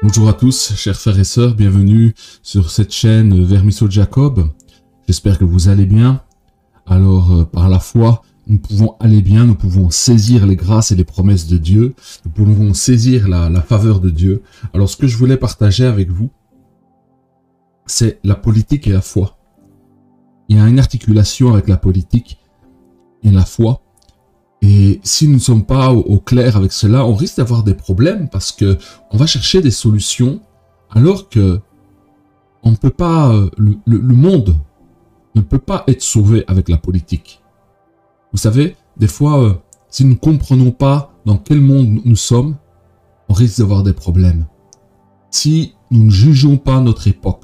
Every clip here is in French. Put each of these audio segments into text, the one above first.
Bonjour à tous, chers frères et sœurs, bienvenue sur cette chaîne Vermisseau Jacob. J'espère que vous allez bien. Alors, par la foi, nous pouvons aller bien, nous pouvons saisir les grâces et les promesses de Dieu, nous pouvons saisir la faveur de Dieu. Alors, ce que je voulais partager avec vous, c'est la politique et la foi. Il y a une articulation avec la politique et la foi. Et si nous ne sommes pas au clair avec cela, on risque d'avoir des problèmes parce que on va chercher des solutions alors que on ne peut pas, le monde ne peut pas être sauvé avec la politique. Vous savez, des fois, si nous ne comprenons pas dans quel monde nous sommes, on risque d'avoir des problèmes. Si nous ne jugeons pas notre époque,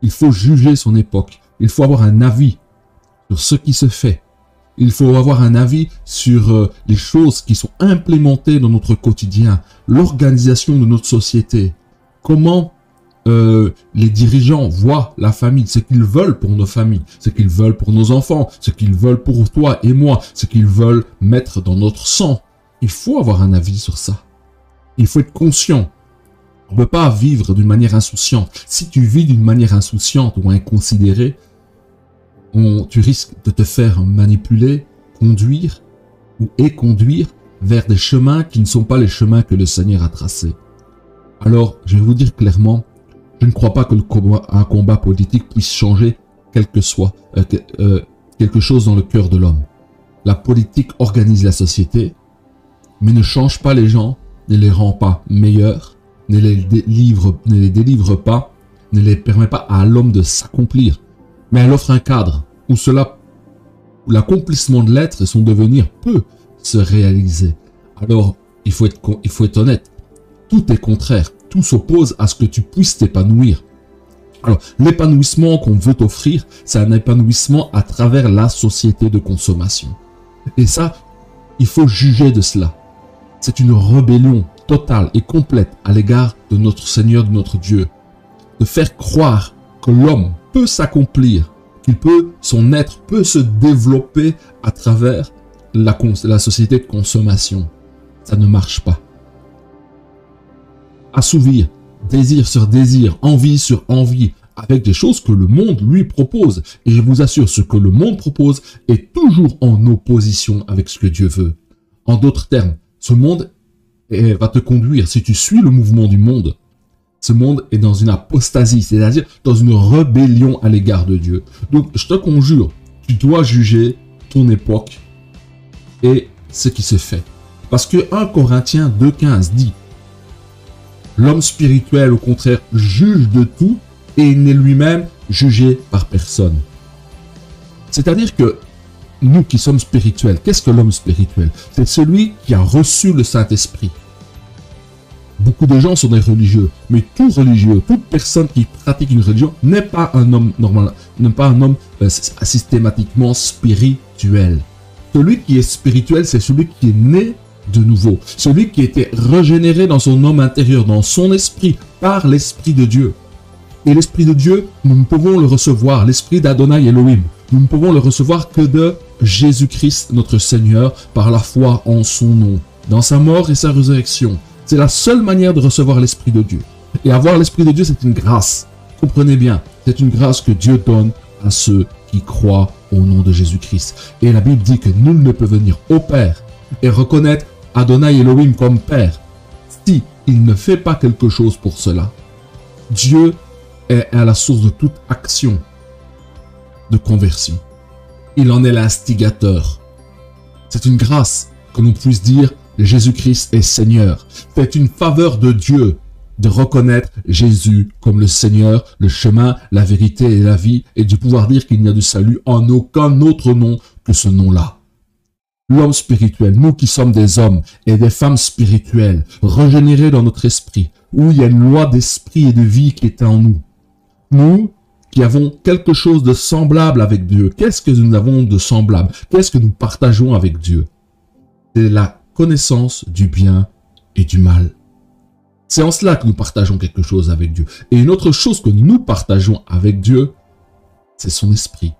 il faut juger son époque. Il faut avoir un avis sur ce qui se fait. Il faut avoir un avis sur les choses qui sont implémentées dans notre quotidien, l'organisation de notre société, comment les dirigeants voient la famille, ce qu'ils veulent pour nos familles, ce qu'ils veulent pour nos enfants, ce qu'ils veulent pour toi et moi, ce qu'ils veulent mettre dans notre sang. Il faut avoir un avis sur ça. Il faut être conscient. On ne peut pas vivre d'une manière insouciante. Si tu vis d'une manière insouciante ou inconsidérée, tu risques de te faire manipuler, conduire vers des chemins qui ne sont pas les chemins que le Seigneur a tracés. Alors, je vais vous dire clairement, je ne crois pas que un combat politique puisse changer quelque chose dans le cœur de l'homme. La politique organise la société, mais ne change pas les gens, ne les rend pas meilleurs, ne les délivre pas, ne les permet pas à l'homme de s'accomplir. Mais elle offre un cadre où l'accomplissement de l'être et son devenir peut se réaliser. Alors, il faut être honnête. Tout est contraire. Tout s'oppose à ce que tu puisses t'épanouir. Alors, l'épanouissement qu'on veut t'offrir, c'est un épanouissement à travers la société de consommation. Et ça, il faut juger de cela. C'est une rébellion totale et complète à l'égard de notre Seigneur, de notre Dieu. De faire croire que l'homme peut s'accomplir, son être peut se développer à travers la société de consommation. Ça ne marche pas. Assouvir, désir sur désir, envie sur envie, avec des choses que le monde lui propose. Et je vous assure, ce que le monde propose est toujours en opposition avec ce que Dieu veut. En d'autres termes, ce monde va te conduire, si tu suis le mouvement du monde, ce monde est dans une apostasie, c'est-à-dire dans une rébellion à l'égard de Dieu. Donc, je te conjure, tu dois juger ton époque et ce qui se fait. Parce que 1 Corinthiens 2,15 dit « L'homme spirituel, au contraire, juge de tout et n'est lui-même jugé par personne. » C'est-à-dire que nous qui sommes spirituels, qu'est-ce que l'homme spirituel? C'est celui qui a reçu le Saint-Esprit. Beaucoup de gens sont des religieux, mais tout religieux, toute personne qui pratique une religion n'est pas un homme normal, n'est pas un homme systématiquement spirituel. Celui qui est spirituel, c'est celui qui est né de nouveau, celui qui était régénéré dans son homme intérieur, dans son esprit, par l'Esprit de Dieu. Et l'Esprit de Dieu, nous ne pouvons le recevoir, l'Esprit d'Adonai Elohim, nous ne pouvons le recevoir que de Jésus-Christ, notre Seigneur, par la foi en son nom, dans sa mort et sa résurrection. C'est la seule manière de recevoir l'Esprit de Dieu. Et avoir l'Esprit de Dieu, c'est une grâce. Comprenez bien, c'est une grâce que Dieu donne à ceux qui croient au nom de Jésus-Christ. Et la Bible dit que nul ne peut venir au Père et reconnaître Adonai Elohim comme Père si il ne fait pas quelque chose pour cela. Dieu est à la source de toute action de conversion. Il en est l'instigateur. C'est une grâce que l'on puisse dire Jésus-Christ est Seigneur. C'est une faveur de Dieu de reconnaître Jésus comme le Seigneur, le chemin, la vérité et la vie, et de pouvoir dire qu'il n'y a de salut en aucun autre nom que ce nom-là. L'homme spirituel, nous qui sommes des hommes et des femmes spirituelles, régénérés dans notre esprit, où il y a une loi d'esprit et de vie qui est en nous. Nous qui avons quelque chose de semblable avec Dieu. Qu'est-ce que nous avons de semblable? Qu'est-ce que nous partageons avec Dieu? C'est la connaissance du bien et du mal. C'est en cela que nous partageons quelque chose avec Dieu. Et une autre chose que nous partageons avec Dieu, c'est son esprit.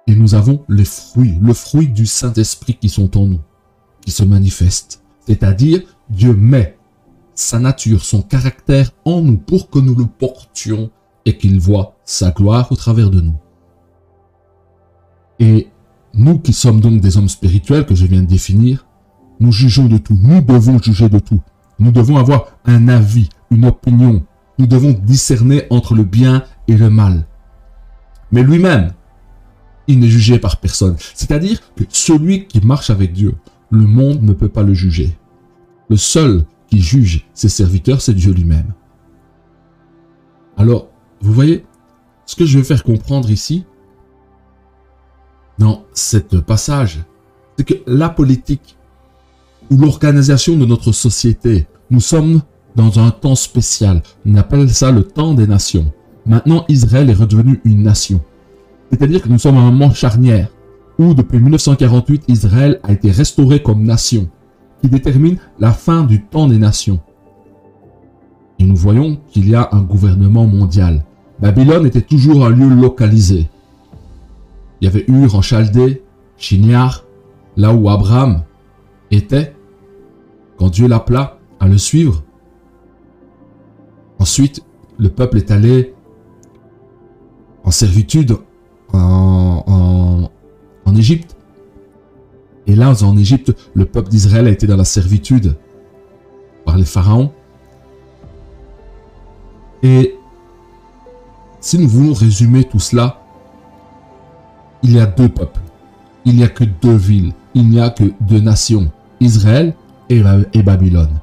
Et nous avons le fruit du Saint-Esprit qui sont en nous, qui se manifestent. C'est-à-dire, Dieu met sa nature, son caractère en nous pour que nous le portions et qu'il voie sa gloire au travers de nous. Et nous qui sommes donc des hommes spirituels que je viens de définir, nous jugeons de tout. Nous devons juger de tout. Nous devons avoir un avis, une opinion. Nous devons discerner entre le bien et le mal. Mais lui-même, il n'est jugé par personne. C'est-à-dire que celui qui marche avec Dieu, le monde ne peut pas le juger. Le seul qui juge ses serviteurs, c'est Dieu lui-même. Alors, vous voyez, ce que je veux faire comprendre ici, dans ce passage, c'est que la politique ou l'organisation de notre société, nous sommes dans un temps spécial. On appelle ça le temps des nations. Maintenant, Israël est redevenu une nation. C'est-à-dire que nous sommes à un moment charnière où, depuis 1948, Israël a été restauré comme nation, qui détermine la fin du temps des nations. Et nous voyons qu'il y a un gouvernement mondial. Babylone était toujours un lieu localisé. Il y avait Ur en Chaldée, Shinyar, là où Abraham était, quand Dieu l'appela à le suivre. Ensuite, le peuple est allé en servitude en Égypte. Et là, en Égypte, le peuple d'Israël a été dans la servitude par les pharaons. Et si nous voulons résumer tout cela, il y a deux peuples. Il n'y a que deux villes. Il n'y a que deux nations. Israël et Babylone.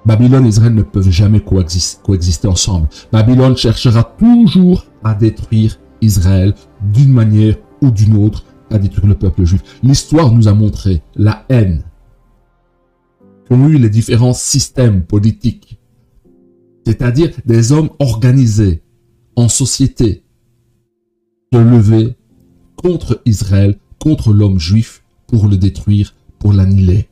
Babylone et Israël ne peuvent jamais coexister ensemble. Babylone cherchera toujours à détruire Israël d'une manière ou d'une autre, à détruire le peuple juif. L'histoire nous a montré la haine qu'ont eu les différents systèmes politiques, c'est-à-dire des hommes organisés en société, se lever contre Israël, contre l'homme juif, pour le détruire, pour l'annihiler.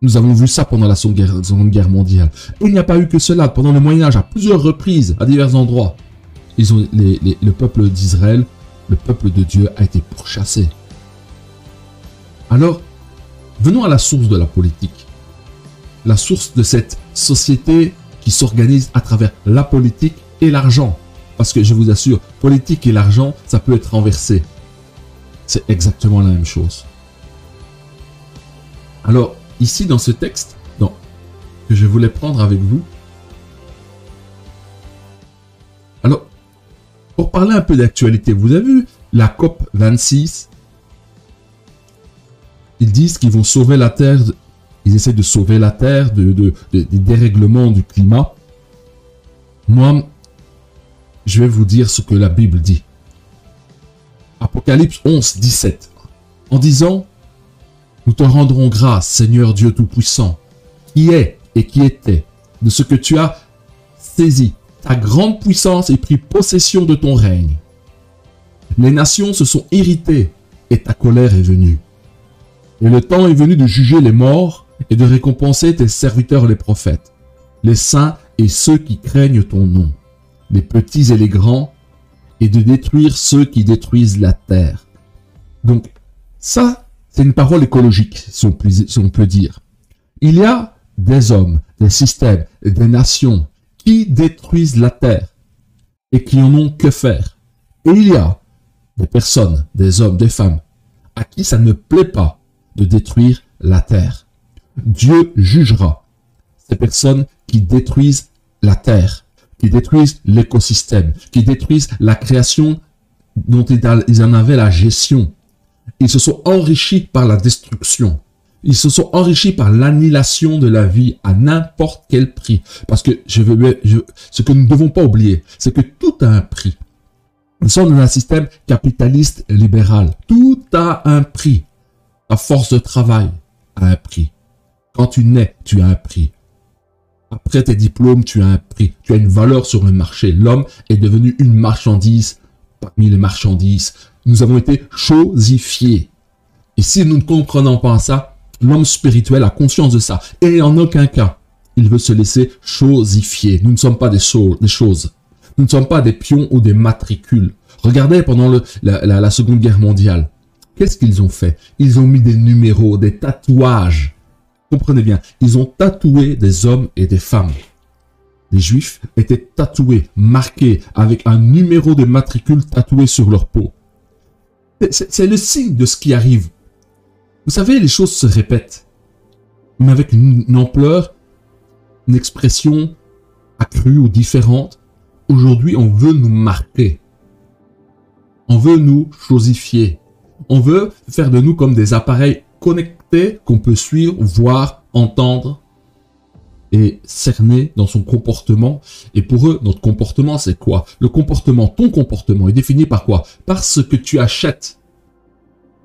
Nous avons vu ça pendant la Seconde Guerre mondiale. Et il n'y a pas eu que cela. Pendant le Moyen-Âge, à plusieurs reprises, à divers endroits, le peuple d'Israël, le peuple de Dieu a été pourchassé. Alors, venons à la source de la politique. La source de cette société qui s'organise à travers la politique et l'argent. Parce que je vous assure, politique et l'argent, ça peut être renversé. C'est exactement la même chose. Alors, ici dans ce texte que je voulais prendre avec vous, alors, pour parler un peu d'actualité, vous avez vu la COP 26, ils disent qu'ils vont sauver la Terre, ils essaient de sauver la Terre des dérèglements du climat. Moi, je vais vous dire ce que la Bible dit. Apocalypse 11, 17. En disant, nous te rendrons grâce, Seigneur Dieu Tout-Puissant, qui est et qui était, de ce que tu as saisi ta grande puissance et pris possession de ton règne. Les nations se sont irritées et ta colère est venue. Et le temps est venu de juger les morts et de récompenser tes serviteurs les prophètes, les saints et ceux qui craignent ton nom, les petits et les grands, et de détruire ceux qui détruisent la terre. Donc, ça, c'est une parole écologique, si on peut dire. Il y a des hommes, des systèmes, des nations qui détruisent la terre et qui en ont que faire. Et il y a des personnes, des hommes, des femmes, à qui ça ne plaît pas de détruire la terre. Dieu jugera ces personnes qui détruisent la terre, qui détruisent l'écosystème, qui détruisent la création dont ils en avaient la gestion. Ils se sont enrichis par la destruction. Ils se sont enrichis par l'annihilation de la vie à n'importe quel prix. Parce que ce que nous ne devons pas oublier, c'est que tout a un prix. Nous sommes dans un système capitaliste libéral. Tout a un prix. La force de travail a un prix. Quand tu nais, tu as un prix. Après tes diplômes, tu as un prix. Tu as une valeur sur le marché. L'homme est devenu une marchandise parmi les marchandises. Nous avons été chosifiés. Et si nous ne comprenons pas ça, l'homme spirituel a conscience de ça. Et en aucun cas, il veut se laisser chosifier. Nous ne sommes pas des choses. Nous ne sommes pas des pions ou des matricules. Regardez pendant la Seconde Guerre mondiale. Qu'est-ce qu'ils ont fait? Ils ont mis des numéros, des tatouages Comprenez bien, ils ont tatoué des hommes et des femmes. Les Juifs étaient tatoués, marqués, avec un numéro de matricule tatoué sur leur peau. C'est le signe de ce qui arrive. Vous savez, les choses se répètent, mais avec une ampleur, une expression accrue ou différente. Aujourd'hui, on veut nous marquer. On veut nous chosifier. On veut faire de nous comme des appareils connectés qu'on peut suivre, voir, entendre et cerner dans son comportement. Et pour eux, notre comportement, c'est quoi? Le comportement, ton comportement est défini par quoi? Par ce que tu achètes.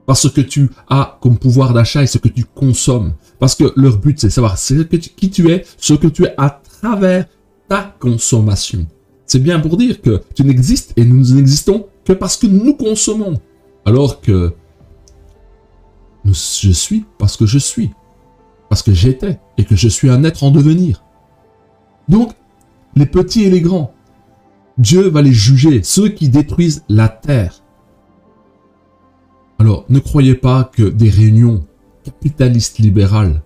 Par ce que tu as comme pouvoir d'achat et ce que tu consommes. Parce que leur but, c'est de savoir qui tu es, ce que tu es à travers ta consommation. C'est bien pour dire que tu n'existes et nous n'existons que parce que nous consommons. Alors que je suis parce que je suis. Parce que j'étais et que je suis un être en devenir. Donc, les petits et les grands, Dieu va les juger, ceux qui détruisent la terre. Alors, ne croyez pas que des réunions capitalistes libérales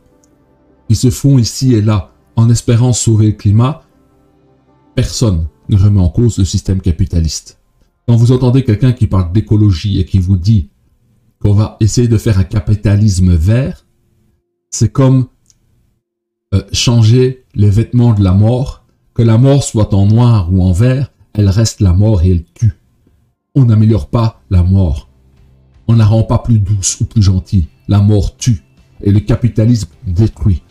qui se font ici et là en espérant sauver le climat, personne ne remet en cause le système capitaliste. Quand vous entendez quelqu'un qui parle d'écologie et qui vous dit qu'on va essayer de faire un capitalisme vert, c'est comme changer les vêtements de la mort, que la mort soit en noir ou en vert, elle reste la mort et elle tue. On n'améliore pas la mort. On ne la rend pas plus douce ou plus gentille. La mort tue. Et le capitalisme détruit,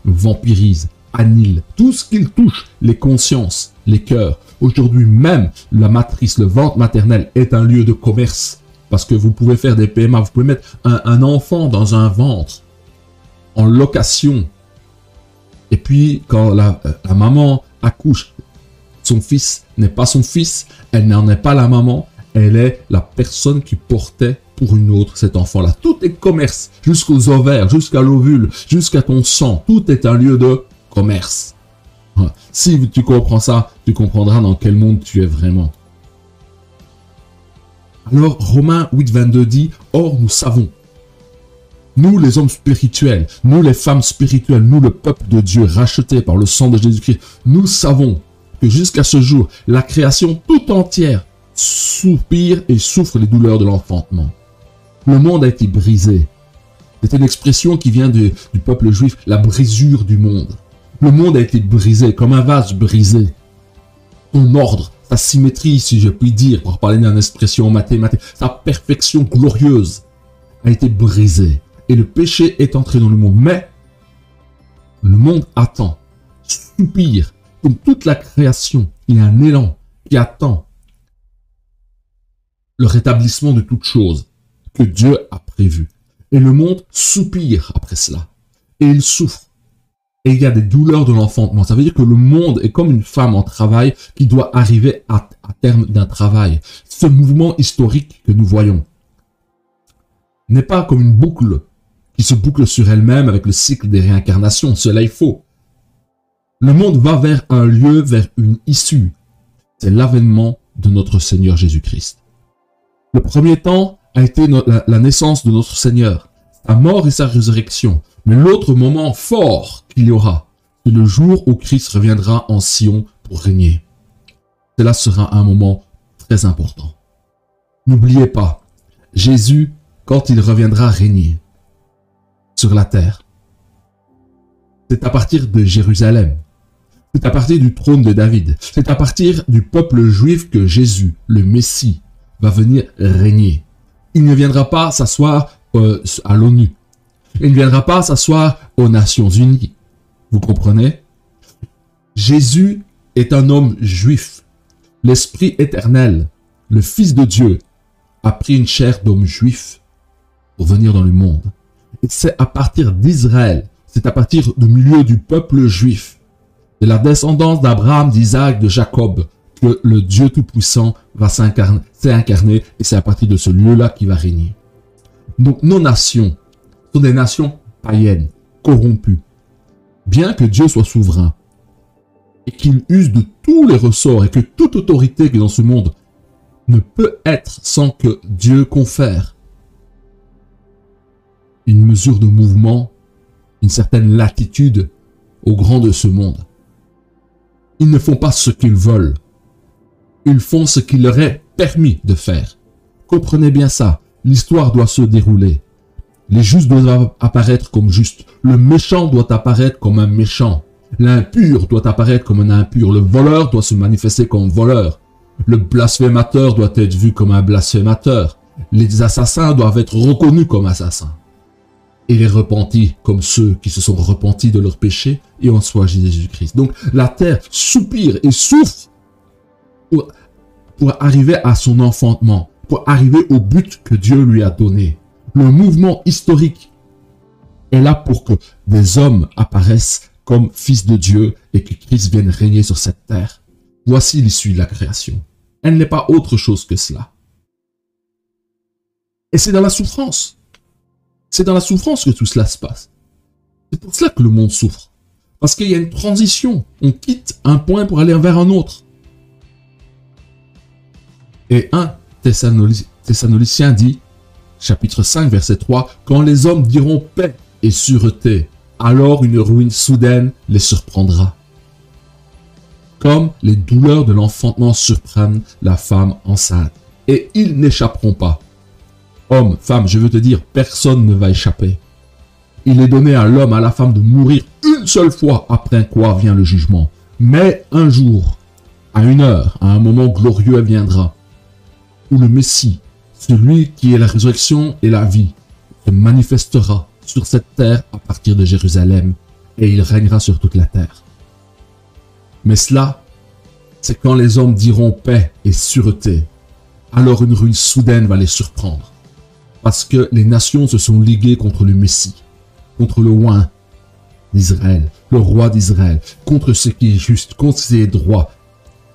vampirise, annihile tout ce qu'il touche, les consciences, les cœurs. Aujourd'hui même, la matrice, le ventre maternel est un lieu de commerce. Parce que vous pouvez faire des PMA, vous pouvez mettre un enfant dans un ventre en location. Et puis, quand la maman accouche, son fils n'est pas son fils, elle n'en est pas la maman, elle est la personne qui portait pour une autre cet enfant-là. Tout est commerce, jusqu'aux ovaires, jusqu'à l'ovule, jusqu'à ton sang. Tout est un lieu de commerce. Si tu comprends ça, tu comprendras dans quel monde tu es vraiment. Alors, Romains 8,22 dit, « Or, nous savons, nous les hommes spirituels, nous les femmes spirituelles, nous le peuple de Dieu racheté par le sang de Jésus-Christ, nous savons que jusqu'à ce jour, la création tout entière soupire et souffre les douleurs de l'enfantement. Le monde a été brisé. » C'est une expression qui vient du peuple juif, la brisure du monde. Le monde a été brisé, comme un vase brisé. Ton ordre, sa symétrie, si je puis dire, pour parler d'une expression mathématique, sa perfection glorieuse a été brisée. Et le péché est entré dans le monde. Mais le monde attend, soupire, comme toute la création. Il y a un élan qui attend le rétablissement de toute chose que Dieu a prévu. Et le monde soupire après cela. Et il souffre. Et il y a des douleurs de l'enfantement. Ça veut dire que le monde est comme une femme en travail qui doit arriver à terme d'un travail. Ce mouvement historique que nous voyons n'est pas comme une boucle qui se boucle sur elle-même avec le cycle des réincarnations. Cela est faux. Le monde va vers un lieu, vers une issue. C'est l'avènement de notre Seigneur Jésus-Christ. Le premier temps a été la naissance de notre Seigneur, sa mort et sa résurrection. Mais l'autre moment fort qu'il y aura, c'est le jour où Christ reviendra en Sion pour régner. Cela sera un moment très important. N'oubliez pas, Jésus, quand il reviendra régner sur la terre, c'est à partir de Jérusalem, c'est à partir du trône de David, c'est à partir du peuple juif que Jésus, le Messie, va venir régner. Il ne viendra pas s'asseoir à l'ONU. Il ne viendra pas s'asseoir aux Nations Unies. Vous comprenez? Jésus est un homme juif. L'Esprit éternel, le Fils de Dieu, a pris une chair d'homme juif pour venir dans le monde. Et c'est à partir d'Israël, c'est à partir du milieu du peuple juif, de la descendance d'Abraham, d'Isaac, de Jacob, que le Dieu Tout-Puissant va s'incarner et c'est à partir de ce lieu-là qu'il va régner. Donc nos nations sont des nations païennes, corrompues. Bien que Dieu soit souverain et qu'il use de tous les ressorts et que toute autorité qui est dans ce monde ne peut être sans que Dieu confère une mesure de mouvement une certaine latitude aux grands de ce monde. Ils ne font pas ce qu'ils veulent. Ils font ce qu'il leur est permis de faire. Comprenez bien ça. L'histoire doit se dérouler. Les justes doivent apparaître comme justes. Le méchant doit apparaître comme un méchant. L'impur doit apparaître comme un impur. Le voleur doit se manifester comme voleur. Le blasphémateur doit être vu comme un blasphémateur. Les assassins doivent être reconnus comme assassins. Et les repentis comme ceux qui se sont repentis de leurs péchés et en soi Jésus-Christ. Donc la terre soupire et souffre pour arriver à son enfantement, pour arriver au but que Dieu lui a donné. Le mouvement historique est là pour que des hommes apparaissent comme fils de Dieu et que Christ vienne régner sur cette terre. Voici l'issue de la création. Elle n'est pas autre chose que cela. Et c'est dans la souffrance. C'est dans la souffrance que tout cela se passe. C'est pour cela que le monde souffre. Parce qu'il y a une transition. On quitte un point pour aller vers un autre. Et 1 Thessaloniciens dit, chapitre 5, verset 3, « Quand les hommes diront paix et sûreté, alors une ruine soudaine les surprendra. Comme les douleurs de l'enfantement surprennent la femme enceinte. Et ils n'échapperont pas. » Homme, femme, je veux te dire, personne ne va échapper. Il est donné à l'homme, à la femme de mourir une seule fois, après quoi vient le jugement. Mais un jour, à une heure, à un moment glorieux viendra, où le Messie, celui qui est la résurrection et la vie, se manifestera sur cette terre à partir de Jérusalem, et il régnera sur toute la terre. Mais cela, c'est quand les hommes diront paix et sûreté, alors une ruine soudaine va les surprendre. Parce que les nations se sont liguées contre le Messie, contre le oint d'Israël, le roi d'Israël, contre ce qui est juste, contre ce qui est droit.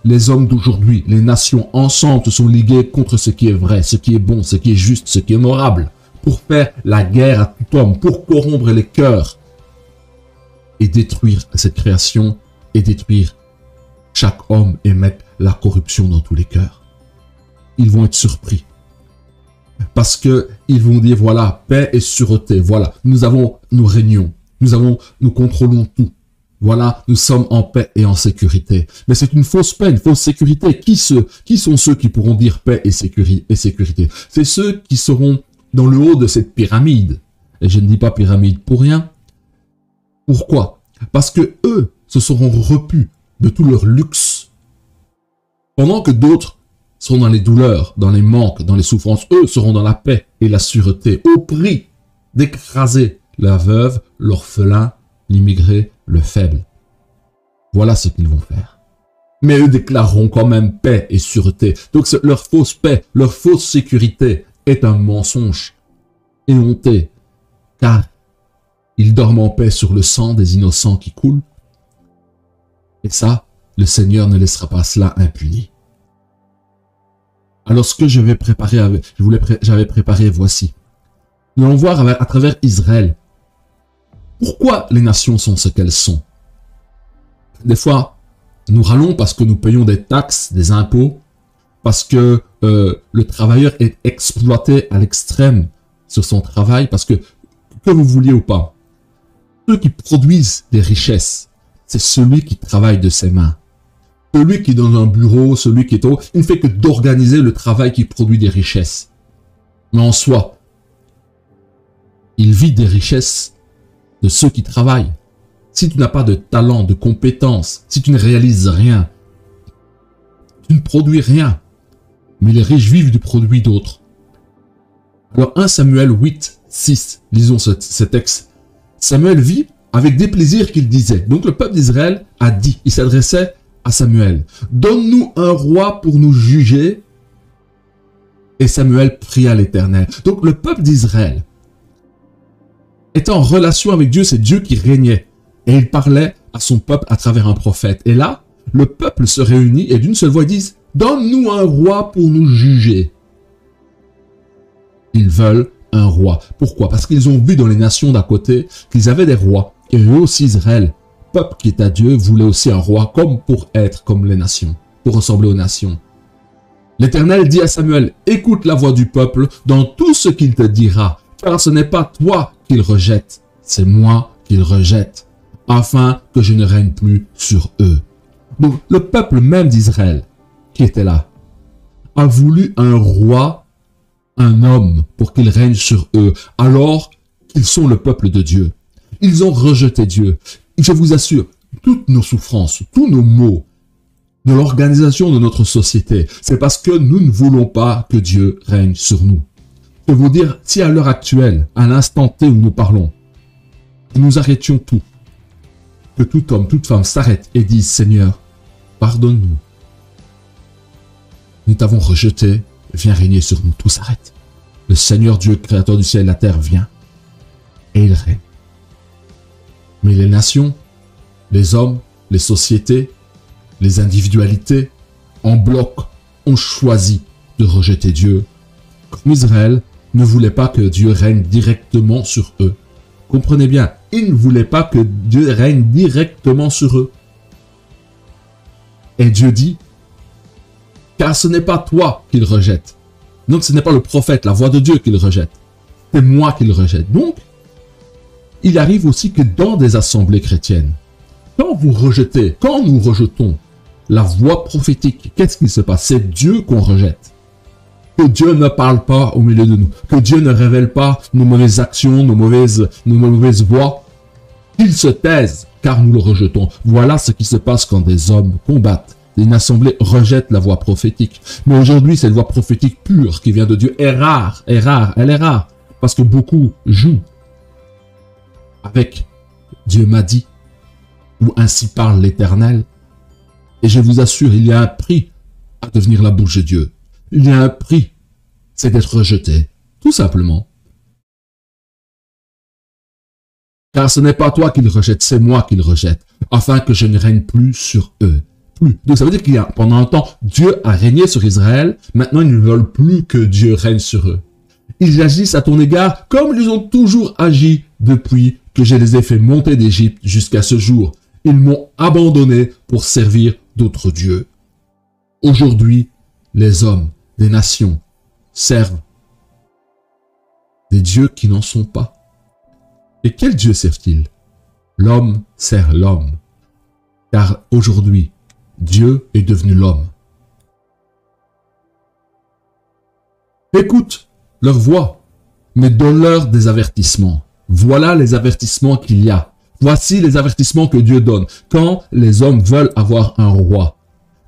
Les hommes d'aujourd'hui, les nations ensemble se sont liguées contre ce qui est vrai, ce qui est bon, ce qui est juste, ce qui est honorable, pour faire la guerre à tout homme, pour corrompre les cœurs et détruire cette création et détruire chaque homme et mettre la corruption dans tous les cœurs. Ils vont être surpris. Parce que ils vont dire, voilà, paix et sûreté, voilà, nous régnons, nous contrôlons tout. Voilà, nous sommes en paix et en sécurité. Mais c'est une fausse paix, une fausse sécurité. Qui sont ceux qui pourront dire paix et sécurité? C'est ceux qui seront dans le haut de cette pyramide. Et je ne dis pas pyramide pour rien. Pourquoi? Parce que eux se seront repus de tout leur luxe. Pendant que d'autres seront dans les douleurs, dans les manques, dans les souffrances. Eux seront dans la paix et la sûreté, au prix d'écraser la veuve, l'orphelin, l'immigré, le faible. Voilà ce qu'ils vont faire. Mais eux déclareront quand même paix et sûreté. Donc leur fausse paix, leur fausse sécurité est un mensonge éhonté, car ils dorment en paix sur le sang des innocents qui coulent. Et ça, le Seigneur ne laissera pas cela impuni. Alors ce que j'avais préparé, voici. Nous allons voir à travers Israël pourquoi les nations sont ce qu'elles sont. Des fois, nous râlons parce que nous payons des taxes, des impôts, parce que le travailleur est exploité à l'extrême sur son travail, parce que vous vouliez ou pas, ceux qui produisent des richesses, c'est celui qui travaille de ses mains. Celui qui est dans un bureau, celui qui est il ne fait que d'organiser le travail qui produit des richesses. Mais en soi, il vit des richesses de ceux qui travaillent. Si tu n'as pas de talent, de compétences, si tu ne réalises rien, tu ne produis rien. Mais les riches vivent du produit d'autres. Alors 1 Samuel 8, 6, lisons ce texte. Samuel vit avec des plaisirs qu'il disait. Donc le peuple d'Israël a dit, il s'adressait à Samuel, donne-nous un roi pour nous juger. Et Samuel pria à l'Éternel. Donc le peuple d'Israël était en relation avec Dieu, c'est Dieu qui régnait. Et il parlait à son peuple à travers un prophète. Et là, le peuple se réunit et d'une seule voix disent, donne-nous un roi pour nous juger. Ils veulent un roi. Pourquoi? Parce qu'ils ont vu dans les nations d'à côté qu'ils avaient des rois. Et eux aussi, Israël, peuple qui est à Dieu, voulait aussi un roi comme pour être comme les nations, pour ressembler aux nations. L'Éternel dit à Samuel, écoute la voix du peuple dans tout ce qu'il te dira, car ce n'est pas toi qu'il rejette, c'est moi qu'ils rejettent, afin que je ne règne plus sur eux. Donc, le peuple même d'Israël, qui était là, a voulu un roi, un homme, pour qu'il règne sur eux, alors qu'ils sont le peuple de Dieu. Ils ont rejeté Dieu. Je vous assure, toutes nos souffrances, tous nos maux, de l'organisation de notre société, c'est parce que nous ne voulons pas que Dieu règne sur nous. Je veux vous dire, si à l'heure actuelle, à l'instant T où nous parlons, nous arrêtions tout, que tout homme, toute femme s'arrête et dise, Seigneur, pardonne-nous. Nous t'avons rejeté, viens régner sur nous, tout s'arrête. Le Seigneur Dieu, créateur du ciel et de la terre, vient et il règne. Mais les nations, les hommes, les sociétés, les individualités, en bloc, ont choisi de rejeter Dieu. Comme Israël ne voulait pas que Dieu règne directement sur eux. Comprenez bien, ils ne voulaient pas que Dieu règne directement sur eux. Et Dieu dit, car ce n'est pas toi qu'il rejette. Donc ce n'est pas le prophète, la voix de Dieu qu'il rejette. C'est moi qu'il rejette. Donc, il arrive aussi que dans des assemblées chrétiennes, quand vous rejetez, quand nous rejetons la voix prophétique, qu'est-ce qui se passe? C'est Dieu qu'on rejette. Que Dieu ne parle pas au milieu de nous. Que Dieu ne révèle pas nos mauvaises actions, nos mauvaises voies. Qu'il se taise, car nous le rejetons. Voilà ce qui se passe quand des hommes combattent. Une assemblée rejette la voix prophétique. Mais aujourd'hui, cette voix prophétique pure qui vient de Dieu est rare, elle est rare. Parce que beaucoup jouent avec Dieu m'a dit, ou ainsi parle l'Éternel. Et je vous assure, il y a un prix à devenir la bouche de Dieu. Il y a un prix, c'est d'être rejeté, tout simplement. Car ce n'est pas toi qu'il rejette, c'est moi qu'il rejette, afin que je ne règne plus sur eux. Plus. Donc ça veut dire qu'il y a, pendant un temps, Dieu a régné sur Israël, maintenant ils ne veulent plus que Dieu règne sur eux. Ils agissent à ton égard comme ils ont toujours agi depuis que je les ai fait monter d'Égypte jusqu'à ce jour. Ils m'ont abandonné pour servir d'autres dieux. Aujourd'hui, les hommes des nations servent des dieux qui n'en sont pas. Et quel Dieu servent-ils? L'homme sert l'homme. Car aujourd'hui, Dieu est devenu l'homme. Écoute leur voix, mais donne-leur des avertissements. Voilà les avertissements qu'il y a. Voici les avertissements que Dieu donne. Quand les hommes veulent avoir un roi,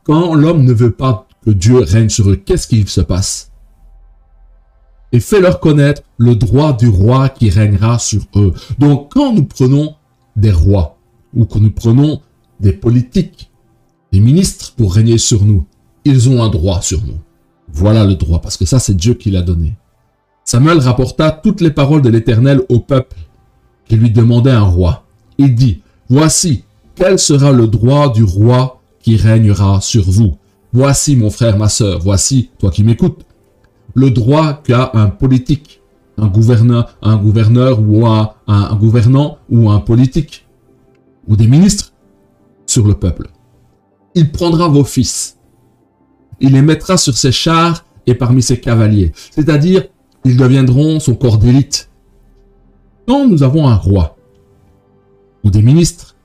quand l'homme ne veut pas que Dieu règne sur eux, qu'est-ce qui se passe? Et fais-leur connaître le droit du roi qui régnera sur eux. Donc, quand nous prenons des rois, ou que nous prenons des politiques, des ministres pour régner sur nous, ils ont un droit sur nous. Voilà le droit, parce que ça, c'est Dieu qui l'a donné. Samuel rapporta toutes les paroles de l'Éternel au peuple qui lui demandait un roi. Il dit, voici, quel sera le droit du roi qui régnera sur vous. Voici, mon frère, ma sœur, voici, toi qui m'écoutes, le droit qu'a un politique, un gouverneur ou un gouvernant ou un politique, ou des ministres sur le peuple. Il prendra vos fils, il les mettra sur ses chars et parmi ses cavaliers, c'est-à-dire, ils deviendront son corps d'élite. Quand nous avons un roi, ou des ministres,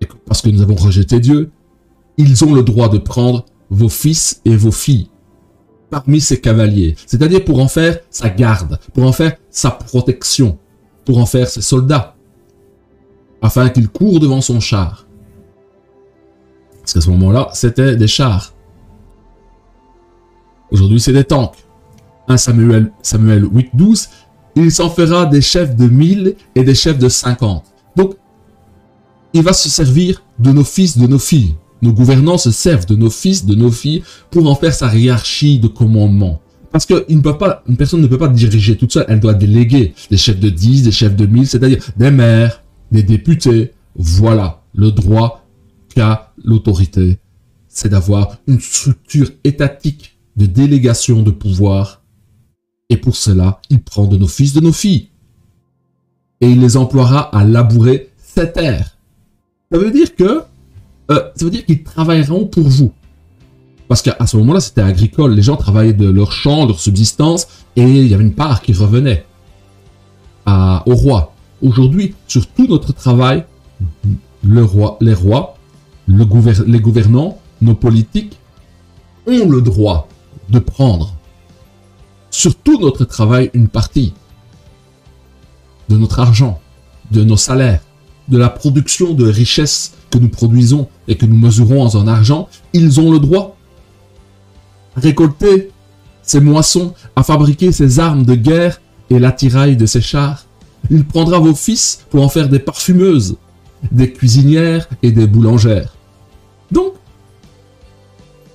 et parce que nous avons rejeté Dieu, ils ont le droit de prendre vos fils et vos filles parmi ses cavaliers, c'est-à-dire pour en faire sa garde, pour en faire sa protection, pour en faire ses soldats, afin qu'ils courent devant son char. Parce qu'à ce moment-là, c'était des chars. Aujourd'hui, c'est des tanks. 1 Samuel 8:12, il s'en fera des chefs de 1000 et des chefs de 50. Donc, il va se servir de nos fils, de nos filles. Nos gouvernants se servent de nos fils, de nos filles, pour en faire sa hiérarchie de commandement. Parce qu'une personne ne peut pas diriger toute seule, elle doit déléguer des chefs de 10, des chefs de 1000, c'est-à-dire des maires, des députés. Voilà le droit qu'a l'autorité. C'est d'avoir une structure étatique de délégation de pouvoir. Et pour cela, il prend de nos fils, de nos filles. Et il les emploiera à labourer ces terres. Ça veut dire qu'ils travailleront pour vous. Parce qu'à ce moment-là, c'était agricole. Les gens travaillaient de leur champ, leur subsistance, et il y avait une part qui revenait au roi. Aujourd'hui, sur tout notre travail, les rois, les gouvernants, nos politiques ont le droit de prendre sur tout notre travail une partie de notre argent, de nos salaires, de la production de richesses que nous produisons et que nous mesurons en argent. Ils ont le droit à récolter ces moissons, à fabriquer ces armes de guerre et l'attirail de ces chars. Il prendra vos fils pour en faire des parfumeuses, des cuisinières et des boulangères. Donc,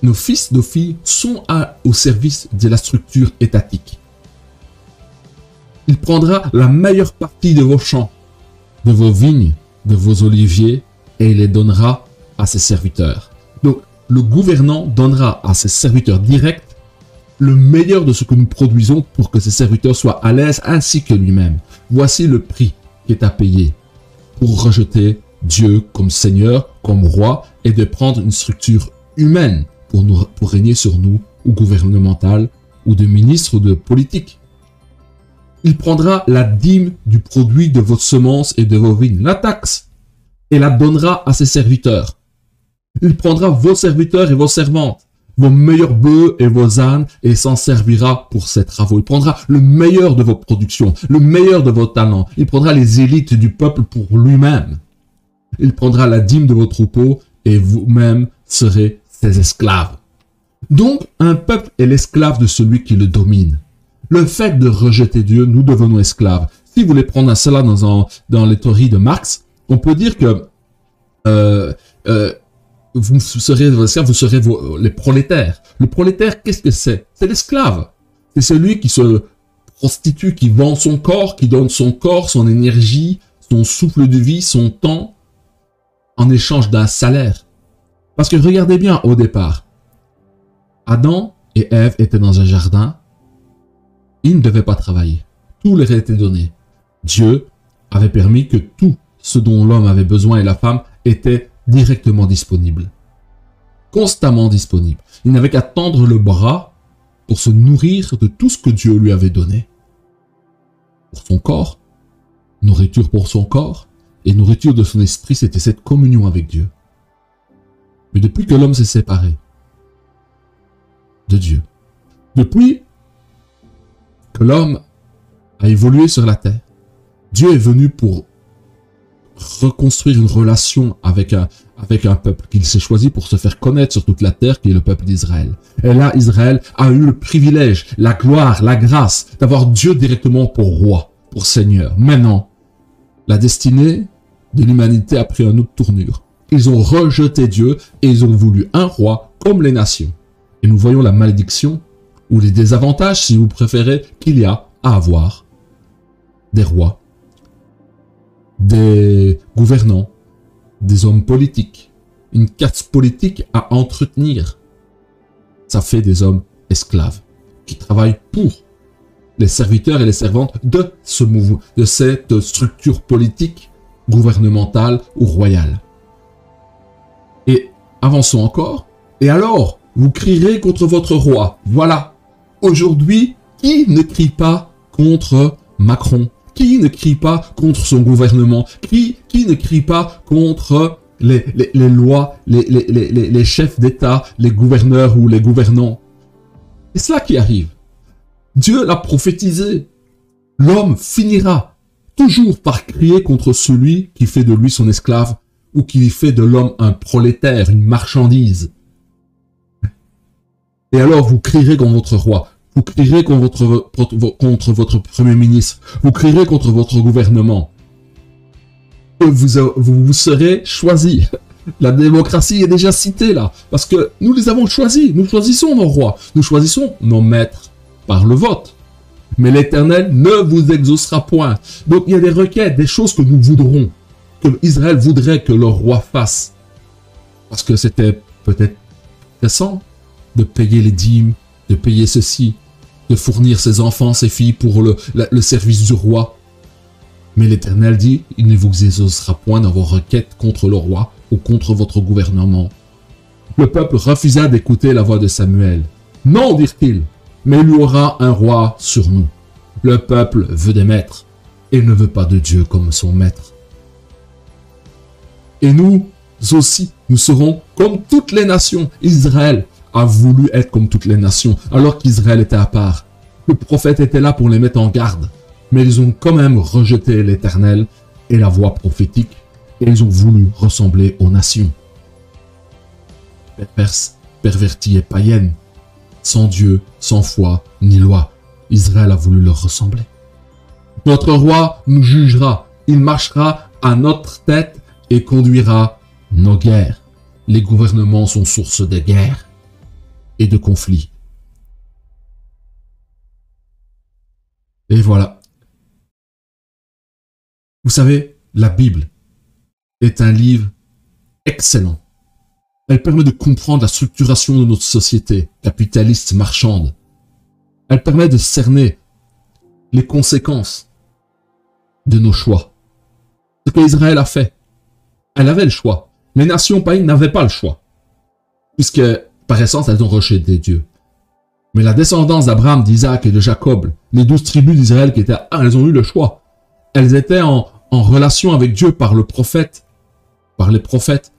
nos fils, nos filles sont au service de la structure étatique. Il prendra la meilleure partie de vos champs, de vos vignes, de vos oliviers, et il les donnera à ses serviteurs. Donc, le gouvernant donnera à ses serviteurs directs le meilleur de ce que nous produisons pour que ses serviteurs soient à l'aise ainsi que lui-même. Voici le prix qui est à payer pour rejeter Dieu comme Seigneur, comme roi, et de prendre une structure humaine pour régner sur nous, ou gouvernementale, ou de ministre, ou de politique. Il prendra la dîme du produit de votre semence et de vos vignes, la taxe, et la donnera à ses serviteurs. Il prendra vos serviteurs et vos servantes, vos meilleurs bœufs et vos ânes, et s'en servira pour ses travaux. Il prendra le meilleur de vos productions, le meilleur de vos talents. Il prendra les élites du peuple pour lui-même. Il prendra la dîme de vos troupeaux, et vous-même serez ses esclaves. Donc, un peuple est l'esclave de celui qui le domine. Le fait de rejeter Dieu, nous devenons esclaves. Si vous voulez prendre cela dans les théories de Marx, on peut dire que vous serez les prolétaires. Le prolétaire, qu'est-ce que c'est? C'est l'esclave. C'est celui qui se prostitue, qui vend son corps, qui donne son corps, son énergie, son souffle de vie, son temps, en échange d'un salaire. Parce que regardez bien au départ, Adam et Ève étaient dans un jardin, ils ne devaient pas travailler. Tout leur était donné. Dieu avait permis que tout ce dont l'homme avait besoin et la femme était directement disponible. Constamment disponible. Il n'avait qu'à tendre le bras pour se nourrir de tout ce que Dieu lui avait donné. Pour son corps, nourriture pour son corps, et nourriture de son esprit, c'était cette communion avec Dieu. Mais depuis que l'homme s'est séparé de Dieu, depuis que l'homme a évolué sur la terre, Dieu est venu pour reconstruire une relation avec un peuple qu'il s'est choisi pour se faire connaître sur toute la terre, qui est le peuple d'Israël. Et là, Israël a eu le privilège, la gloire, la grâce d'avoir Dieu directement pour roi, pour Seigneur. Maintenant, la destinée de l'humanité a pris une autre tournure. Ils ont rejeté Dieu et ils ont voulu un roi comme les nations. Et nous voyons la malédiction ou les désavantages, si vous préférez, qu'il y a à avoir des rois, des gouvernants, des hommes politiques, une caste politique à entretenir. Ça fait des hommes esclaves qui travaillent pour les serviteurs et les servantes de ce mouvement, de cette structure politique, gouvernementale ou royale. Et avançons encore. Et alors, vous crierez contre votre roi. Voilà. Aujourd'hui, qui ne crie pas contre Macron? Qui ne crie pas contre son gouvernement? Qui ne crie pas contre les lois, les chefs d'État, les gouverneurs ou les gouvernants? C'est cela qui arrive. Dieu l'a prophétisé. L'homme finira toujours par crier contre celui qui fait de lui son esclave ou qui fait de l'homme un prolétaire, une marchandise. Et alors vous crierez contre votre roi, vous crierez contre votre premier ministre, vous crierez contre votre gouvernement. Et vous serez choisis. La démocratie est déjà citée là, parce que nous les avons choisis, nous choisissons nos rois, nous choisissons nos maîtres par le vote. Mais l'Éternel ne vous exaucera point. Donc il y a des requêtes, des choses que nous voudrons, que Israël voudrait que leur roi fasse. Parce que c'était peut-être récent de payer les dîmes, de payer ceci, de fournir ses enfants, ses filles pour le service du roi. Mais l'Éternel dit, il ne vous exaucera point dans vos requêtes contre le roi ou contre votre gouvernement. Le peuple refusa d'écouter la voix de Samuel. Non, dirent-ils, mais il y aura un roi sur nous. Le peuple veut des maîtres. et ne veut pas de Dieu comme son maître. Et nous aussi, nous serons comme toutes les nations. Israël a voulu être comme toutes les nations, alors qu'Israël était à part. Le prophète était là pour les mettre en garde, mais ils ont quand même rejeté l'Éternel et la voix prophétique, et ils ont voulu ressembler aux nations. Perverses, perverties et païennes, sans Dieu, sans foi, ni loi. Israël a voulu leur ressembler. Notre roi nous jugera, il marchera à notre tête et conduira nos guerres. Les gouvernements sont source de guerres et de conflits. Et voilà. Vous savez, la Bible est un livre excellent. Elle permet de comprendre la structuration de notre société capitaliste marchande. Elle permet de cerner les conséquences de nos choix. Ce que Israël a fait. Elle avait le choix. Les nations païennes n'avaient pas le choix. Puisque, par essence, elles ont rejeté Dieu. Mais la descendance d'Abraham, d'Isaac et de Jacob, les 12 tribus d'Israël qui étaient, elles ont eu le choix. Elles étaient en relation avec Dieu par le prophète, par les prophètes.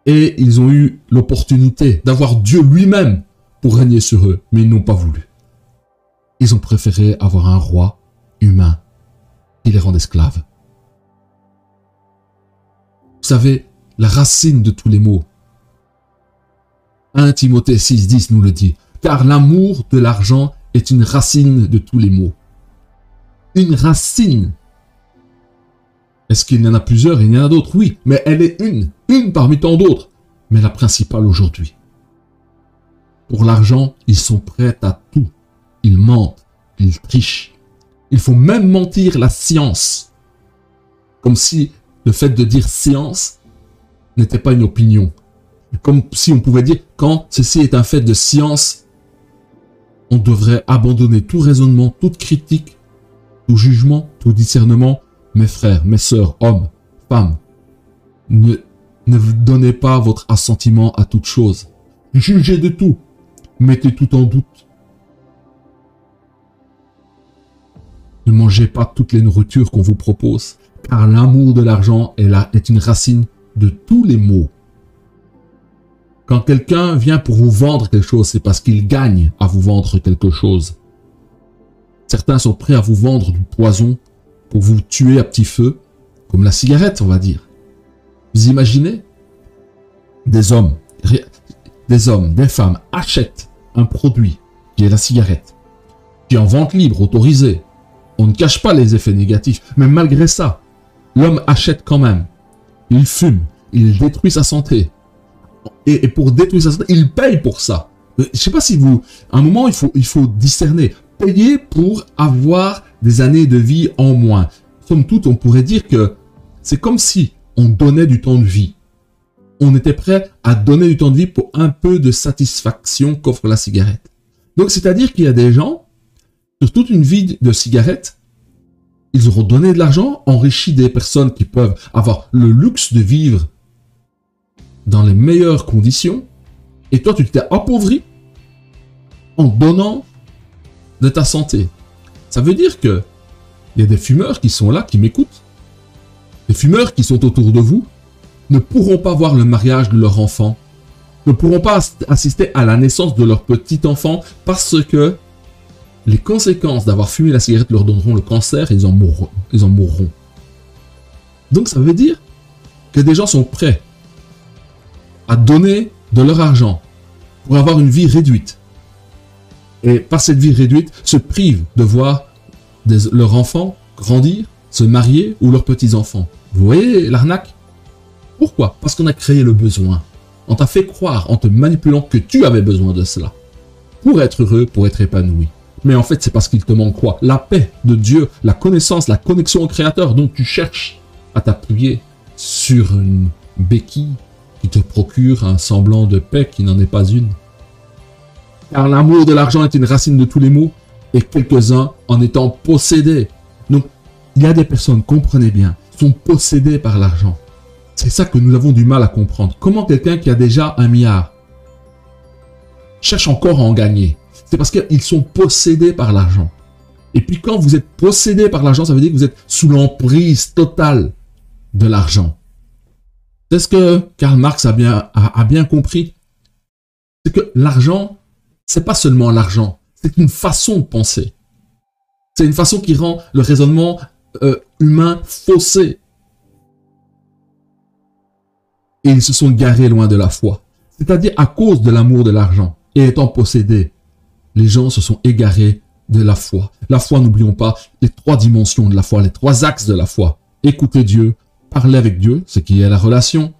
Et ils ont eu l'opportunité d'avoir Dieu lui-même pour régner sur eux, mais ils n'ont pas voulu. Ils ont préféré avoir un roi humain qui les rende esclaves. Vous savez, la racine de tous les maux. 1 Timothée 6,10 nous le dit. Car l'amour de l'argent est une racine de tous les maux. Une racine. Est-ce qu'il y en a plusieurs? Il y en a d'autres, oui. Mais elle est une parmi tant d'autres. Mais la principale aujourd'hui. Pour l'argent, ils sont prêts à tout. Ils mentent, ils trichent. Il faut même mentir la science. Comme si le fait de dire science n'était pas une opinion. Comme si on pouvait dire, quand ceci est un fait de science, on devrait abandonner tout raisonnement, toute critique, tout jugement, tout discernement. Mes frères, mes sœurs, hommes, femmes, ne donnez pas votre assentiment à toute chose. Jugez de tout. Mettez tout en doute. Ne mangez pas toutes les nourritures qu'on vous propose, car l'amour de l'argent est une racine de tous les maux. Quand quelqu'un vient pour vous vendre quelque chose, c'est parce qu'il gagne à vous vendre quelque chose. Certains sont prêts à vous vendre du poison pour vous tuer à petit feu, comme la cigarette, on va dire. Vous imaginez? Des hommes, des femmes achètent un produit qui est la cigarette, qui est en vente libre, autorisée. On ne cache pas les effets négatifs, mais malgré ça, l'homme achète quand même. Il fume, il détruit sa santé. Et pour détruire sa santé, il paye pour ça. Je ne sais pas si vous... À un moment, il faut discerner. Payer pour avoir des années de vie en moins. Somme toute, on pourrait dire que c'est comme si on donnait du temps de vie. On était prêt à donner du temps de vie pour un peu de satisfaction qu'offre la cigarette. Donc, c'est-à-dire qu'il y a des gens, sur toute une vie de cigarette, ils auront donné de l'argent, enrichi des personnes qui peuvent avoir le luxe de vivre dans les meilleures conditions, et toi, tu t'es appauvri en donnant de ta santé. Ça veut dire que il y a des fumeurs qui sont là, qui m'écoutent. Les fumeurs qui sont autour de vous ne pourront pas voir le mariage de leur enfant, ne pourront pas assister à la naissance de leur petit enfant parce que les conséquences d'avoir fumé la cigarette leur donneront le cancer et ils en mourront. Donc ça veut dire que des gens sont prêts à donner de leur argent pour avoir une vie réduite. Et par cette vie réduite, se privent de voir leurs enfants grandir, se marier ou leurs petits-enfants. Vous voyez l'arnaque? Pourquoi? Parce qu'on a créé le besoin. On t'a fait croire en te manipulant que tu avais besoin de cela. Pour être heureux, pour être épanoui. Mais en fait, c'est parce qu'il te manque quoi? La paix de Dieu, la connaissance, la connexion au Créateur. Donc tu cherches à t'appuyer sur une béquille qui te procure un semblant de paix qui n'en est pas une. Car l'amour de l'argent est une racine de tous les maux, et quelques-uns en étant possédés. Donc, il y a des personnes, comprenez bien, sont possédées par l'argent. C'est ça que nous avons du mal à comprendre. Comment quelqu'un qui a déjà 1 milliard cherche encore à en gagner? C'est parce qu'ils sont possédés par l'argent. Et puis quand vous êtes possédé par l'argent, ça veut dire que vous êtes sous l'emprise totale de l'argent. C'est ce que Karl Marx a bien compris. C'est que l'argent, c'est pas seulement l'argent, c'est une façon de penser. C'est une façon qui rend le raisonnement humain faussé. Et ils se sont garés loin de la foi. C'est-à-dire à cause de l'amour de l'argent et étant possédés, les gens se sont égarés de la foi. La foi, n'oublions pas, les 3 dimensions de la foi, les 3 axes de la foi. Écouter Dieu, parler avec Dieu, ce qui est la relation,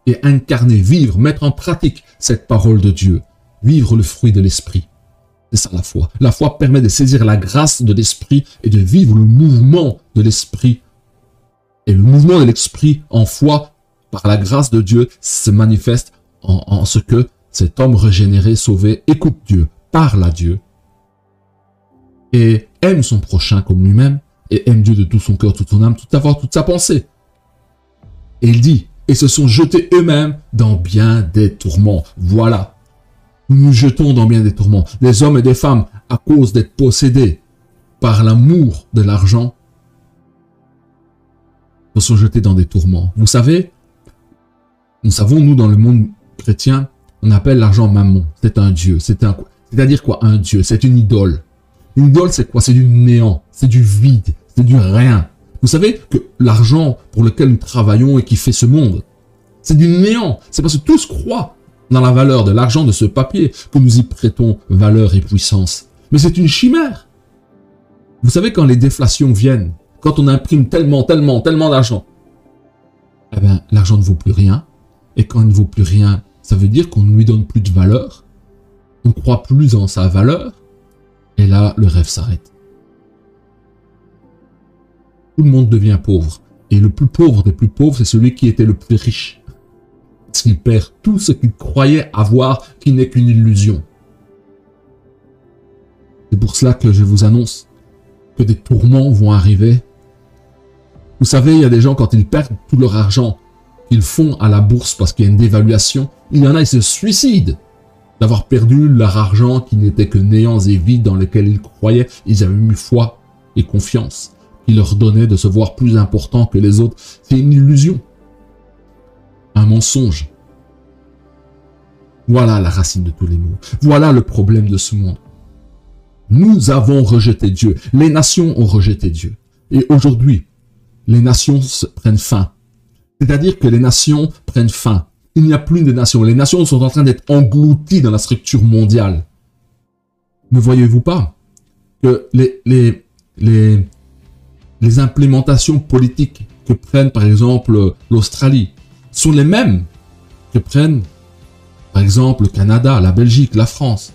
et incarner, vivre, mettre en pratique cette parole de Dieu. Vivre le fruit de l'esprit. C'est ça la foi. La foi permet de saisir la grâce de l'esprit et de vivre le mouvement de l'esprit. Et le mouvement de l'esprit en foi, par la grâce de Dieu, se manifeste en ce que cet homme régénéré, sauvé, écoute Dieu, parle à Dieu, et aime son prochain comme lui-même, et aime Dieu de tout son cœur, toute son âme, toute sa pensée. Et il dit, et se sont jetés eux-mêmes dans bien des tourments. Voilà. Nous nous jetons dans bien des tourments. Des hommes et des femmes, à cause d'être possédés par l'amour de l'argent, se sont jetés dans des tourments. Vous savez, nous savons, nous, dans le monde chrétien, on appelle l'argent mammon. C'est un dieu. C'est-à-dire quoi, un dieu? C'est une idole. Une idole, c'est quoi? C'est du néant. C'est du vide. C'est du rien. Vous savez que l'argent pour lequel nous travaillons et qui fait ce monde, c'est du néant. C'est parce que tous croient dans la valeur de l'argent, de ce papier, que nous y prêtons valeur et puissance. Mais c'est une chimère. Vous savez, quand les déflations viennent, quand on imprime tellement d'argent, eh bien, l'argent ne vaut plus rien. Et quand il ne vaut plus rien, ça veut dire qu'on ne lui donne plus de valeur. On ne croit plus en sa valeur. Et là, le rêve s'arrête. Tout le monde devient pauvre. Et le plus pauvre des plus pauvres, c'est celui qui était le plus riche. Parce qu'il perd tout ce qu'il croyait avoir, qui n'est qu'une illusion. C'est pour cela que je vous annonce que des tourments vont arriver. Vous savez, il y a des gens, quand ils perdent tout leur argent, qu'ils font à la bourse parce qu'il y a une dévaluation, il y en a, ils se suicident d'avoir perdu leur argent qui n'était que néants et vides dans lesquels ils croyaient. Ils avaient mis foi et confiance qui leur donnait de se voir plus important que les autres. C'est une illusion. Un mensonge. Voilà la racine de tous les maux. Voilà le problème de ce monde. Nous avons rejeté Dieu. Les nations ont rejeté Dieu. Et aujourd'hui, les nations prennent fin. C'est-à-dire que les nations prennent fin. Il n'y a plus de nations. Les nations sont en train d'être englouties dans la structure mondiale. Ne voyez-vous pas que les implémentations politiques que prennent par exemple l'Australie sont les mêmes que prennent par exemple le Canada, la Belgique, la France.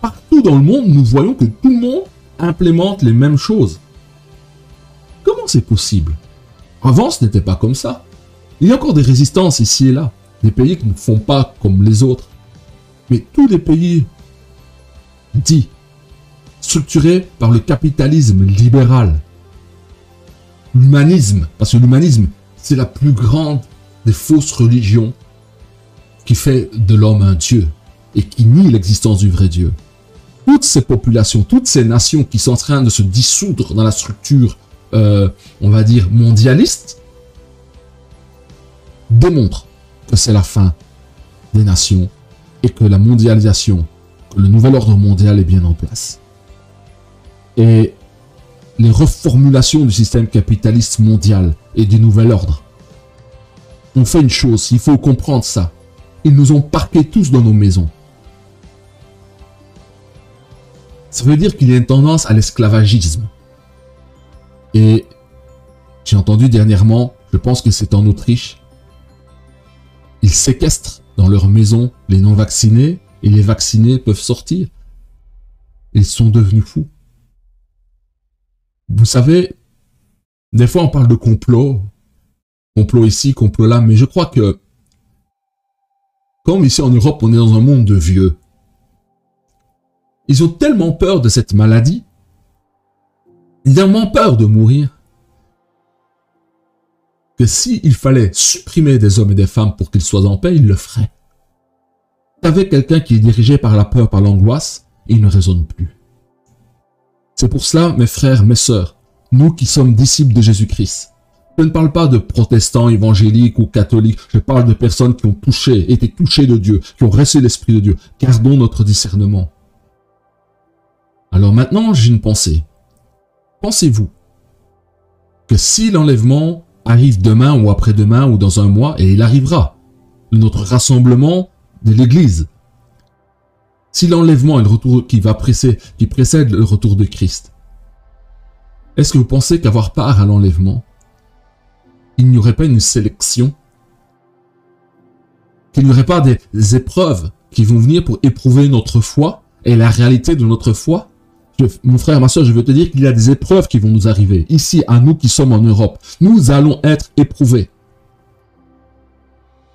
Partout dans le monde, nous voyons que tout le monde implémente les mêmes choses. Comment c'est possible? Avant, ce n'était pas comme ça. Il y a encore des résistances ici et là. Des pays qui ne font pas comme les autres. Mais tous les pays dits structurés par le capitalisme libéral, l'humanisme, parce que l'humanisme, c'est la plus grande des fausses religions qui fait de l'homme un dieu et qui nie l'existence du vrai Dieu. Toutes ces populations, toutes ces nations qui sont en train de se dissoudre dans la structure, on va dire, mondialiste, démontrent que c'est la fin des nations et que la mondialisation, que le nouvel ordre mondial est bien en place. Et les reformulations du système capitaliste mondial et du nouvel ordre ont fait une chose, il faut comprendre ça. Ils nous ont parqués tous dans nos maisons. Ça veut dire qu'il y a une tendance à l'esclavagisme. Et j'ai entendu dernièrement, je pense que c'est en Autriche, ils séquestrent dans leur maison les non-vaccinés et les vaccinés peuvent sortir. Ils sont devenus fous. Vous savez, des fois on parle de complot ici, complot là, mais je crois que comme ici en Europe, on est dans un monde de vieux. Ils ont tellement peur de cette maladie, ils ont tellement peur de mourir, que s'il fallait supprimer des hommes et des femmes pour qu'ils soient en paix, ils le feraient. Vous savez, quelqu'un qui est dirigé par la peur, par l'angoisse, il ne raisonne plus. C'est pour cela, mes frères, mes sœurs, nous qui sommes disciples de Jésus-Christ, je ne parle pas de protestants, évangéliques ou catholiques, je parle de personnes qui ont été touchées de Dieu, qui ont reçu l'Esprit de Dieu. Gardons notre discernement. Alors maintenant, j'ai une pensée. Pensez-vous que si l'enlèvement arrive demain ou après-demain ou dans un mois, et il arrivera, notre rassemblement de l'Église, si l'enlèvement est le retour qui précède le retour de Christ, est-ce que vous pensez qu'avoir part à l'enlèvement, il n'y aurait pas une sélection? Qu'il n'y aurait pas des épreuves qui vont venir pour éprouver notre foi et la réalité de notre foi? Mon frère, ma soeur, je veux te dire qu'il y a des épreuves qui vont nous arriver. Ici, à nous qui sommes en Europe, nous allons être éprouvés.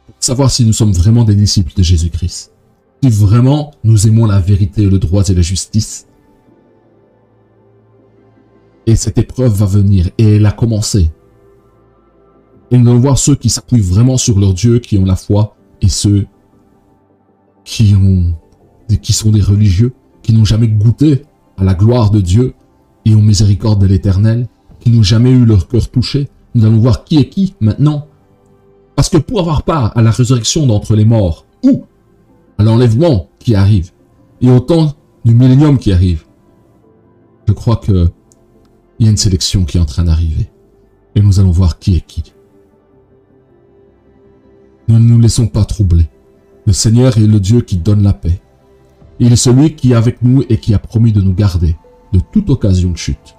Pour savoir si nous sommes vraiment des disciples de Jésus-Christ. Si vraiment nous aimons la vérité, le droit et la justice. Et cette épreuve va venir, et elle a commencé. Et nous allons voir ceux qui s'appuient vraiment sur leur Dieu, qui ont la foi, et ceux qui sont des religieux, qui n'ont jamais goûté à la gloire de Dieu et aux miséricordes de l'Éternel, qui n'ont jamais eu leur cœur touché. Nous allons voir qui est qui maintenant. Parce que pour avoir part à la résurrection d'entre les morts, ou à l'enlèvement qui arrive, et au temps du millénium qui arrive, je crois qu'il y a une sélection qui est en train d'arriver. Et nous allons voir qui est qui. Nous ne nous laissons pas troubler. Le Seigneur est le Dieu qui donne la paix. Il est celui qui est avec nous et qui a promis de nous garder de toute occasion de chute.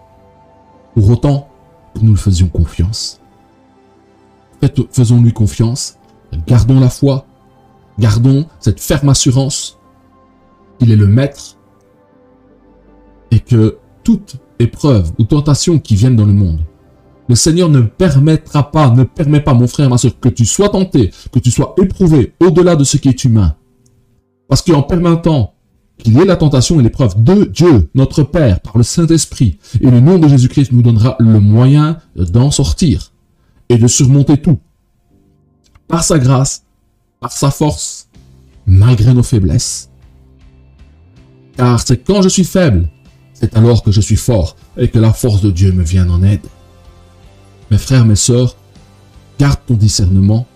Pour autant que nous le faisions confiance. Faisons-lui confiance, gardons la foi, gardons cette ferme assurance qu'il est le Maître et que toute épreuve ou tentation qui vienne dans le monde, le Seigneur ne permet pas, mon frère, ma soeur, que tu sois tenté, que tu sois éprouvé au-delà de ce qui est humain. Parce qu'en permettant qu'il y ait la tentation et l'épreuve de Dieu, notre Père, par le Saint-Esprit, et le nom de Jésus-Christ nous donnera le moyen d'en sortir et de surmonter tout. Par sa grâce, par sa force, malgré nos faiblesses. Car c'est quand je suis faible, c'est alors que je suis fort et que la force de Dieu me vient en aide. Mes frères, mes sœurs, garde ton discernement.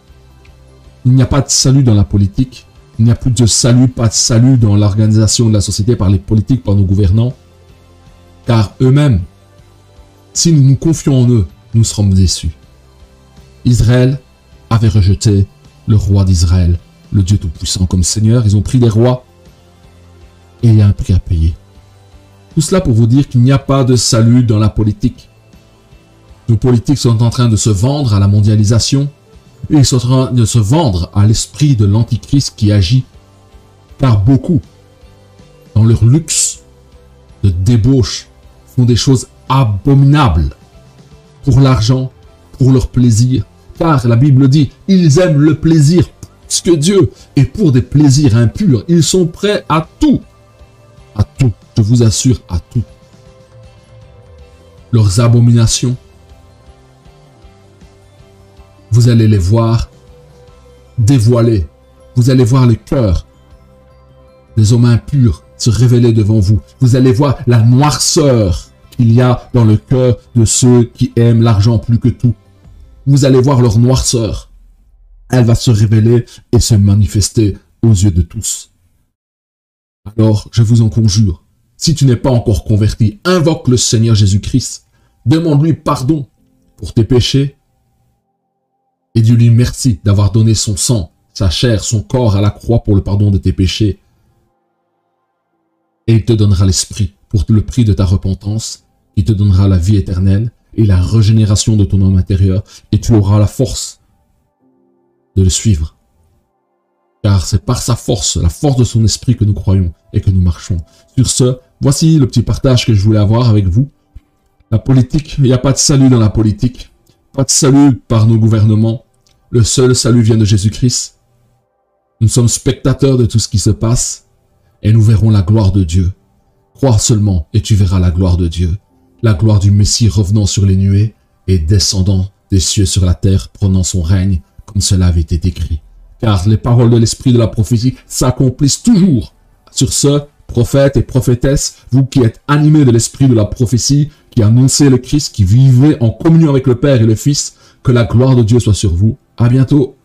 Il n'y a pas de salut dans la politique. Il n'y a plus de salut, pas de salut dans l'organisation de la société par les politiques, par nos gouvernants. Car eux-mêmes, si nous nous confions en eux, nous serons déçus. Israël avait rejeté le roi d'Israël, le Dieu Tout-Puissant comme Seigneur. Ils ont pris des rois et il y a un prix à payer. Tout cela pour vous dire qu'il n'y a pas de salut dans la politique. Nos politiques sont en train de se vendre à la mondialisation. Et ils sont en train de se vendre à l'esprit de l'Antichrist qui agit. Car beaucoup, dans leur luxe de débauche, font des choses abominables. Pour l'argent, pour leur plaisir. Car la Bible dit, ils aiment le plaisir plus que Dieu. Et pour des plaisirs impurs, ils sont prêts à tout. À tout, je vous assure, à tout. Leurs abominations, vous allez les voir dévoiler. Vous allez voir le cœur des hommes impurs se révéler devant vous. Vous allez voir la noirceur qu'il y a dans le cœur de ceux qui aiment l'argent plus que tout. Vous allez voir leur noirceur. Elle va se révéler et se manifester aux yeux de tous. Alors, je vous en conjure, si tu n'es pas encore converti, invoque le Seigneur Jésus-Christ. Demande-lui pardon pour tes péchés. Et dis-lui merci d'avoir donné son sang, sa chair, son corps à la croix pour le pardon de tes péchés. Et il te donnera l'esprit pour le prix de ta repentance. Il te donnera la vie éternelle et la régénération de ton homme intérieur. Et tu auras la force de le suivre. Car c'est par sa force, la force de son esprit que nous croyons et que nous marchons. Sur ce, voici le petit partage que je voulais avoir avec vous. La politique, il n'y a pas de salut dans la politique. Pas de salut par nos gouvernements. Le seul salut vient de Jésus-Christ. Nous sommes spectateurs de tout ce qui se passe et nous verrons la gloire de Dieu. Crois seulement et tu verras la gloire de Dieu. La gloire du Messie revenant sur les nuées et descendant des cieux sur la terre, prenant son règne comme cela avait été écrit. Car les paroles de l'esprit de la prophétie s'accomplissent toujours. Sur ce, prophètes et prophétesses, vous qui êtes animés de l'esprit de la prophétie, qui annoncez le Christ, qui vivez en communion avec le Père et le Fils, que la gloire de Dieu soit sur vous. À bientôt.